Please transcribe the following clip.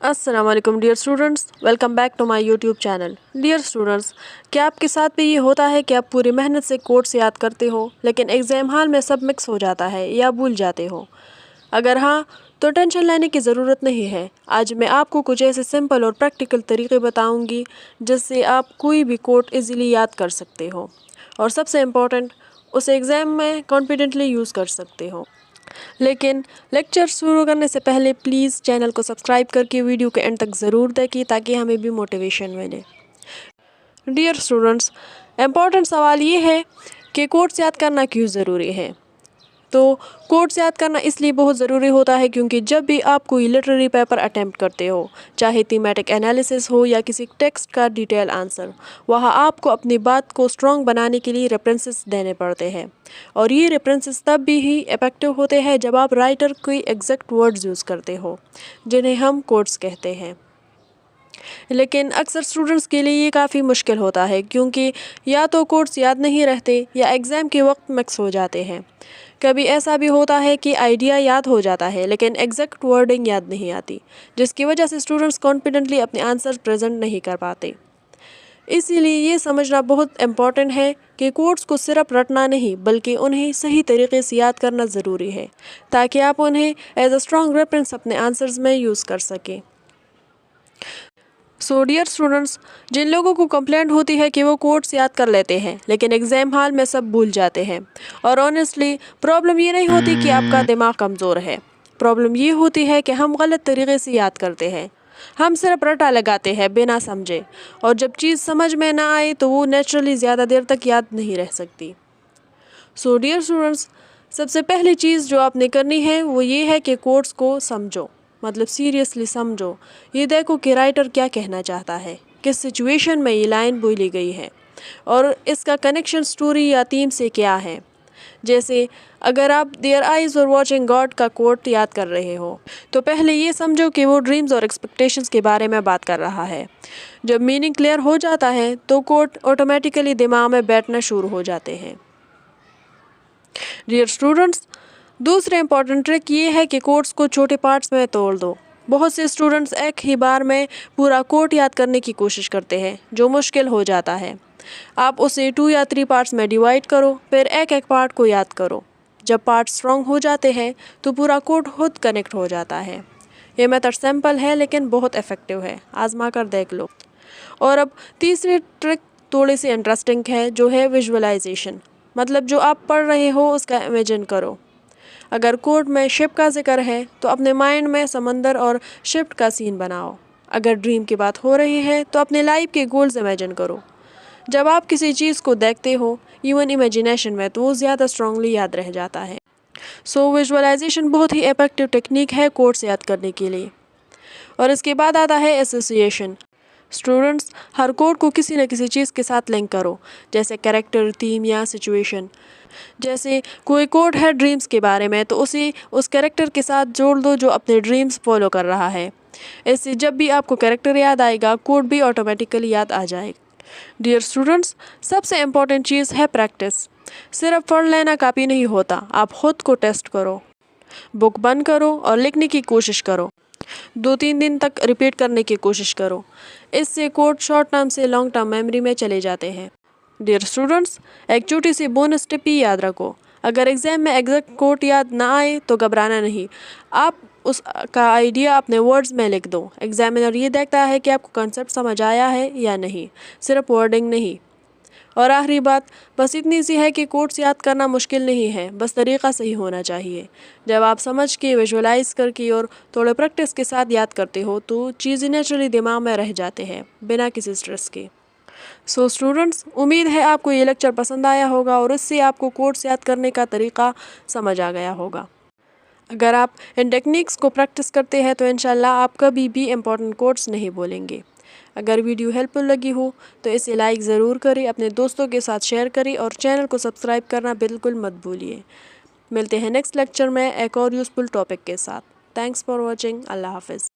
السلام علیکم dear students, welcome back to my YouTube channel. Dear students, کیا آپ کے ساتھ بھی یہ ہوتا ہے کہ آپ پوری محنت سے کوٹس یاد کرتے ہو لیکن ایگزام ہال میں سب مکس ہو جاتا ہے یا بھول جاتے ہو؟ اگر ہاں تو ٹینشن لینے کی ضرورت نہیں ہے۔ آج میں آپ کو کچھ ایسے سمپل اور پریکٹیکل طریقے بتاؤں گی جس سے آپ کوئی بھی کوٹ ایزیلی یاد کر سکتے ہو اور سب سے امپورٹنٹ اسے ایگزام میں کانفیڈنٹلی یوز کر سکتے ہو۔ لیکن لیکچر شروع کرنے سے پہلے پلیز چینل کو سبسکرائب کر کے ویڈیو کے اینڈ تک ضرور دیکھیں تاکہ ہمیں بھی موٹیویشن ملے۔ ڈیئر اسٹوڈنٹس، امپورٹنٹ سوال یہ ہے کہ کوٹس یاد کرنا کیوں ضروری ہے؟ تو کوٹس یاد کرنا اس لیے بہت ضروری ہوتا ہے کیونکہ جب بھی آپ کوئی لٹریری پیپر اٹیمپٹ کرتے ہو، چاہے تھیمیٹک انالیسس ہو یا کسی ٹیکسٹ کا ڈیٹیل آنسر، وہاں آپ کو اپنی بات کو اسٹرانگ بنانے کے لیے ریفرنسز دینے پڑتے ہیں، اور یہ ریفرنسز تب بھی ہی افیکٹو ہوتے ہیں جب آپ رائٹر کوئی ایگزیکٹ ورڈز یوز کرتے ہو جنہیں ہم کوٹس کہتے ہیں۔ لیکن اکثر اسٹوڈنٹس کے لیے یہ کافی مشکل ہوتا ہے کیونکہ یا تو کوٹس یاد نہیں رہتے یا ایگزام کے وقت مکس ہو جاتے ہیں۔ کبھی ایسا بھی ہوتا ہے کہ آئیڈیا یاد ہو جاتا ہے لیکن ایگزیکٹ ورڈنگ یاد نہیں آتی، جس کی وجہ سے اسٹوڈنٹس کانفیڈنٹلی اپنے آنسر پریزنٹ نہیں کر پاتے۔ اسی لیے یہ سمجھنا بہت امپورٹنٹ ہے کہ کوٹس کو صرف رٹنا نہیں بلکہ انہیں صحیح طریقے سے یاد کرنا ضروری ہے تاکہ آپ انہیں ایز اے اسٹرانگ ریفرنس اپنے آنسرز میں یوز کر سکیں۔ ڈیئر اسٹوڈنٹس، جن لوگوں کو کمپلینٹ ہوتی ہے کہ وہ کوٹس یاد کر لیتے ہیں لیکن ایگزام ہال میں سب بھول جاتے ہیں، اور آنیسٹلی پرابلم یہ نہیں ہوتی کہ آپ کا دماغ کمزور ہے، پرابلم یہ ہوتی ہے کہ ہم غلط طریقے سے یاد کرتے ہیں۔ ہم صرف رٹا لگاتے ہیں بنا سمجھے، اور جب چیز سمجھ میں نہ آئے تو وہ نیچرلی زیادہ دیر تک یاد نہیں رہ سکتی۔ ڈیئر اسٹوڈنٹس، سب سے پہلی چیز جو آپ نے کرنی ہے وہ یہ ہے کہ کوٹس کو سمجھو، مطلب سیریسلی سمجھو۔ یہ دیکھو کہ رائٹر کیا کہنا چاہتا ہے، کس سچویشن میں یہ لائن بولی گئی ہے، اور اس کا کنیکشن سٹوری یا تھیم سے کیا ہے۔ جیسے اگر آپ "their eyes were watching God" کا کوٹ یاد کر رہے ہو تو پہلے یہ سمجھو کہ وہ ڈریمز اور ایکسپیکٹیشنز کے بارے میں بات کر رہا ہے۔ جب میننگ کلیئر ہو جاتا ہے تو کوٹ آٹومیٹیکلی دماغ میں بیٹھنا شروع ہو جاتے ہیں۔ ڈیئر اسٹوڈنٹس، دوسرے امپورٹنٹ ٹرک یہ ہے کہ کوٹس کو چھوٹے پارٹس میں توڑ دو۔ بہت سے اسٹوڈنٹس ایک ہی بار میں پورا کوٹ یاد کرنے کی کوشش کرتے ہیں جو مشکل ہو جاتا ہے۔ آپ اسے 2 یا 3 پارٹس میں ڈیوائڈ کرو، پھر ایک ایک پارٹ کو یاد کرو۔ جب پارٹ اسٹرانگ ہو جاتے ہیں تو پورا کوٹ خود کنیکٹ ہو جاتا ہے۔ یہ میتھڈ سمپل ہے لیکن بہت افیکٹو ہے، آزما کر دیکھ لو۔ اور اب تیسری ٹرک تھوڑی سی انٹرسٹنگ ہے جو ہے ویژولائزیشن، مطلب جو آپ پڑھ رہے ہو اس کا امیجن کرو۔ اگر کوٹ میں شپ کا ذکر ہے تو اپنے مائنڈ میں سمندر اور شپ کا سین بناؤ۔ اگر ڈریم کی بات ہو رہی ہے تو اپنے لائف کے گولز امیجن کرو۔ جب آپ کسی چیز کو دیکھتے ہو ایون امیجنیشن میں تو وہ زیادہ اسٹرانگلی یاد رہ جاتا ہے۔ ویژولائزیشن بہت ہی افیکٹو ٹیکنیک ہے کوٹس یاد کرنے کے لیے۔ اور اس کے بعد آتا ہے ایسوسیشن۔ اسٹوڈنٹس، ہر کوٹ کو کسی نہ کسی چیز کے ساتھ لنک کرو، جیسے کریکٹر، تھیم یا سچویشن۔ جیسے کوئی کوٹ ہے ڈریمز کے بارے میں تو اسے اس کریکٹر کے ساتھ جوڑ دو جو اپنے ڈریمز فالو کر رہا ہے۔ اس سے جب بھی آپ کو کریکٹر یاد آئے گا کوٹ بھی آٹومیٹیکلی یاد آ جائے گا۔ ڈیئر اسٹوڈنٹس، سب سے امپورٹنٹ چیز ہے پریکٹس۔ صرف پڑھ لینا کافی نہیں ہوتا، آپ خود کو ٹیسٹ کرو، بک بند کرو اور لکھنے کی کوشش کرو۔ 2-3 دن تک ریپیٹ کرنے کی کوشش کرو۔ اس سے کوٹ شارٹ ٹرم سے لانگ ٹرم میموری میں چلے جاتے ہیں۔ ڈیئر اسٹوڈنٹس، ایک چھوٹی سی بونس ٹپ ہی یاد رکھو۔ اگر ایگزام میں ایگزیکٹ کوٹ یاد نہ آئے تو گھبرانا نہیں، آپ اس کا آئیڈیا اپنے ورڈز میں لکھ دو۔ ایگزامینر یہ دیکھتا ہے کہ آپ کو کنسیپٹ سمجھ آیا ہے یا نہیں، صرف ورڈنگ نہیں۔ اور آخری بات بس اتنی سی ہے کہ کوٹس یاد کرنا مشکل نہیں ہے، بس طریقہ صحیح ہونا چاہیے۔ جب آپ سمجھ کے، ویژولائز کر کے اور تھوڑے پریکٹس کے ساتھ یاد کرتے ہو تو چیزیں نیچرلی دماغ میں رہ جاتے ہیں بنا کسی اسٹریس کے۔ اسٹوڈنٹس، امید ہے آپ کو یہ لیکچر پسند آیا ہوگا اور اس سے آپ کو کوٹس یاد کرنے کا طریقہ سمجھ آ گیا ہوگا۔ اگر آپ ان ٹیکنیکس کو پریکٹس کرتے ہیں تو انشاءاللہ آپ کبھی بھی امپورٹنٹ کوٹس نہیں بولیں گے۔ اگر ویڈیو ہیلپ فل لگی ہو تو اسے لائک ضرور کریں، اپنے دوستوں کے ساتھ شیئر کریں اور چینل کو سبسکرائب کرنا بالکل مت بھولیے۔ ملتے ہیں نیکسٹ لیکچر میں ایک اور یوزفل ٹاپک کے ساتھ۔ Thanks for watching. اللہ حافظ۔